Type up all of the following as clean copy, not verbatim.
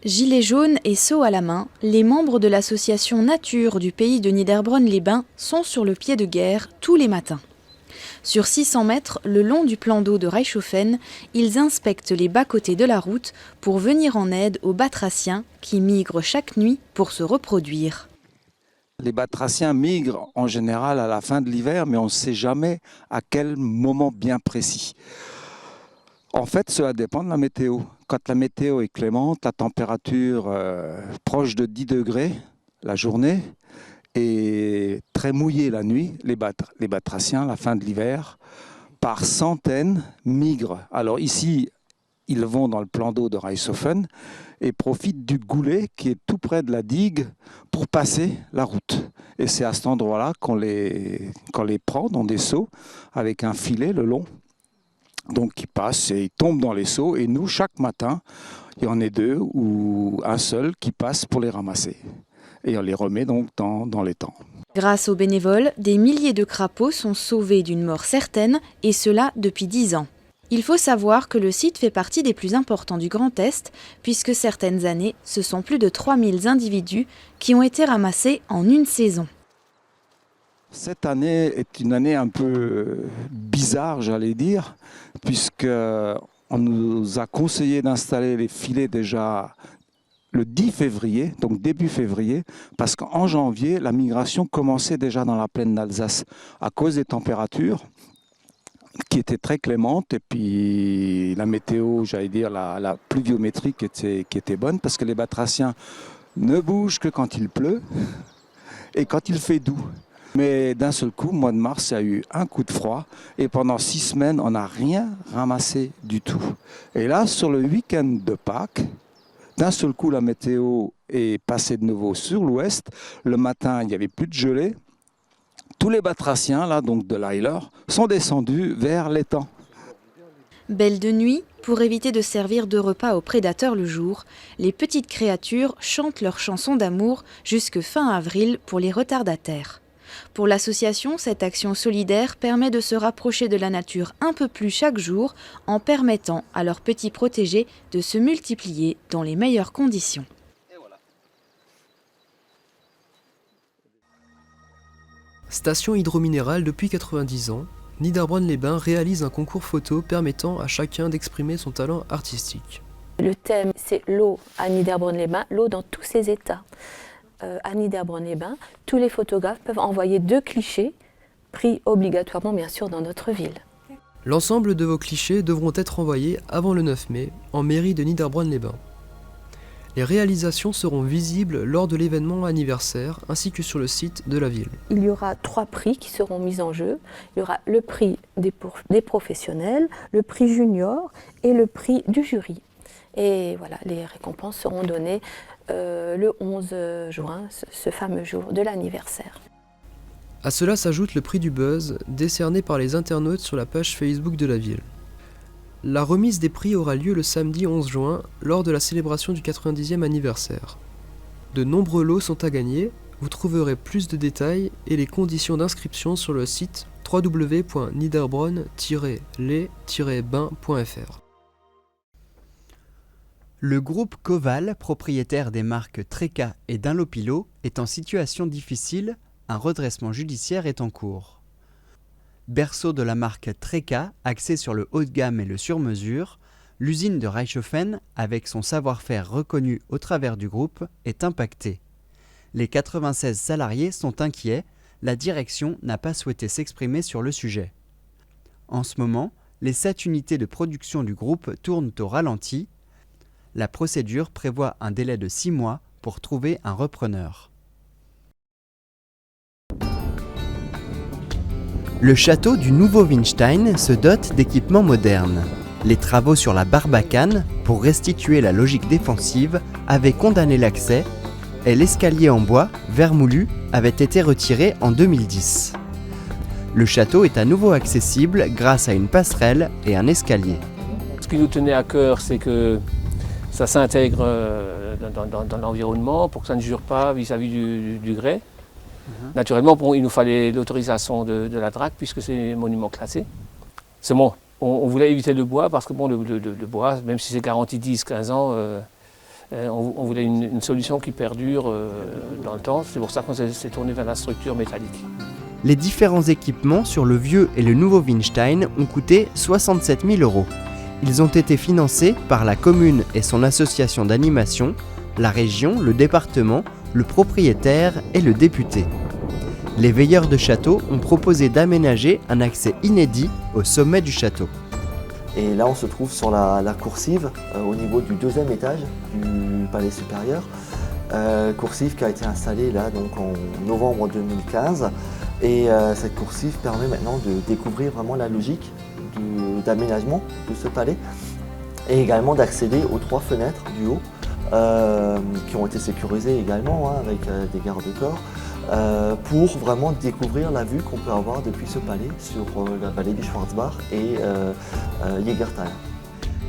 Gilets jaunes et seaux à la main, les membres de l'association Nature du pays de Niederbronn-les-Bains sont sur le pied de guerre tous les matins. Sur 600 mètres, le long du plan d'eau de Reichshofen, ils inspectent les bas-côtés de la route pour venir en aide aux batraciens qui migrent chaque nuit pour se reproduire. Les batraciens migrent en général à la fin de l'hiver, mais on ne sait jamais à quel moment bien précis. En fait, cela dépend de la météo. Quand la météo est clémente, la température proche de 10 degrés la journée et très mouillée la nuit, les batraciens, à la fin de l'hiver, par centaines migrent. Alors ici, ils vont dans le plan d'eau de Reichshofen et profitent du goulet qui est tout près de la digue pour passer la route. Et c'est à cet endroit-là qu'on les prend dans des seaux avec un filet le long. Donc ils passent et ils tombent dans les seaux et nous, chaque matin, il y en a 2 ou un seul qui passe pour les ramasser. Et on les remet donc dans l'étang. Grâce aux bénévoles, des milliers de crapauds sont sauvés d'une mort certaine, et cela depuis 10 ans. Il faut savoir que le site fait partie des plus importants du Grand Est, puisque certaines années, ce sont plus de 3000 individus qui ont été ramassés en une saison. Cette année est une année un peu bizarre, j'allais dire, puisqu'on nous a conseillé d'installer les filets déjà le 10 février, donc début février, parce qu'en janvier, la migration commençait déjà dans la plaine d'Alsace à cause des températures qui étaient très clémentes et puis la météo, j'allais dire la pluviométrie qui était bonne, parce que les batraciens ne bougent que quand il pleut et quand il fait doux. Mais d'un seul coup, au mois de mars, il y a eu un coup de froid et pendant 6 semaines, on n'a rien ramassé du tout. Et là, sur le week-end de Pâques, d'un seul coup, la météo est passée de nouveau sur l'ouest. Le matin, il n'y avait plus de gelée. Tous les batraciens, là, donc de l'Eiler, sont descendus vers l'étang. Belle de nuit, pour éviter de servir de repas aux prédateurs le jour, les petites créatures chantent leurs chansons d'amour jusque fin avril pour les retardataires. Pour l'association, cette action solidaire permet de se rapprocher de la nature un peu plus chaque jour en permettant à leurs petits protégés de se multiplier dans les meilleures conditions. Station hydrominérale depuis 90 ans, Niederbronn-les-Bains réalise un concours photo permettant à chacun d'exprimer son talent artistique. Le thème, c'est l'eau à Niederbronn-les-Bains, l'eau dans tous ses états. À Niederbronn-les-Bains, tous les photographes peuvent envoyer 2 clichés, pris obligatoirement bien sûr dans notre ville. L'ensemble de vos clichés devront être envoyés avant le 9 mai en mairie de Niederbronn-les-Bains. Les réalisations seront visibles lors de l'événement anniversaire ainsi que sur le site de la ville. Il y aura 3 prix qui seront mis en jeu. Il y aura le prix des professionnels, le prix junior et le prix du jury. Et voilà, les récompenses seront données le 11 juin, ce fameux jour de l'anniversaire. À cela s'ajoute le prix du buzz, décerné par les internautes sur la page Facebook de la ville. La remise des prix aura lieu le samedi 11 juin, lors de la célébration du 90e anniversaire. De nombreux lots sont à gagner, vous trouverez plus de détails et les conditions d'inscription sur le site www.niederbronn-les-bains.fr. Le groupe Coval, propriétaire des marques Treka et Dunlopillo, est en situation difficile, un redressement judiciaire est en cours. Berceau de la marque Treka, axée sur le haut de gamme et le sur-mesure, l'usine de Reichshofen, avec son savoir-faire reconnu au travers du groupe, est impactée. Les 96 salariés sont inquiets, la direction n'a pas souhaité s'exprimer sur le sujet. En ce moment, les 7 unités de production du groupe tournent au ralenti. La procédure prévoit un délai de 6 mois pour trouver un repreneur. Le château du Nouveau Winstein se dote d'équipements modernes. Les travaux sur la barbacane, pour restituer la logique défensive, avaient condamné l'accès et l'escalier en bois, vermoulu, avait été retiré en 2010. Le château est à nouveau accessible grâce à une passerelle et un escalier. Ce qui nous tenait à cœur, c'est que ça s'intègre dans l'environnement pour que ça ne jure pas vis-à-vis du grès. Naturellement, il nous fallait l'autorisation de la DRAC puisque c'est monument classé. C'est bon, on voulait éviter le bois parce que bon, le bois, même si c'est garanti 10-15 ans, On voulait une solution qui perdure dans le temps. C'est pour ça qu'on s'est tourné vers la structure métallique. Les différents équipements sur le vieux et le nouveau Winstein ont coûté 67 000 €. Ils ont été financés par la commune et son association d'animation, la région, le département, le propriétaire et le député. Les veilleurs de château ont proposé d'aménager un accès inédit au sommet du château. Et là, on se trouve sur la coursive au niveau du 2e étage du palais supérieur. Coursive qui a été installée là, donc en novembre 2015. Et cette coursive permet maintenant de découvrir vraiment la logique d'aménagement de ce palais et également d'accéder aux 3 fenêtres du haut qui ont été sécurisées également avec des garde-corps pour vraiment découvrir la vue qu'on peut avoir depuis ce palais sur la vallée du Schwarzbach et Jägertal.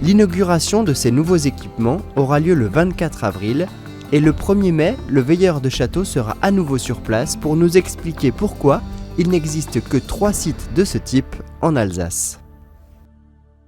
L'inauguration de ces nouveaux équipements aura lieu le 24 avril et le 1er mai, le veilleur de château sera à nouveau sur place pour nous expliquer pourquoi il n'existe que 3 sites de ce type en Alsace.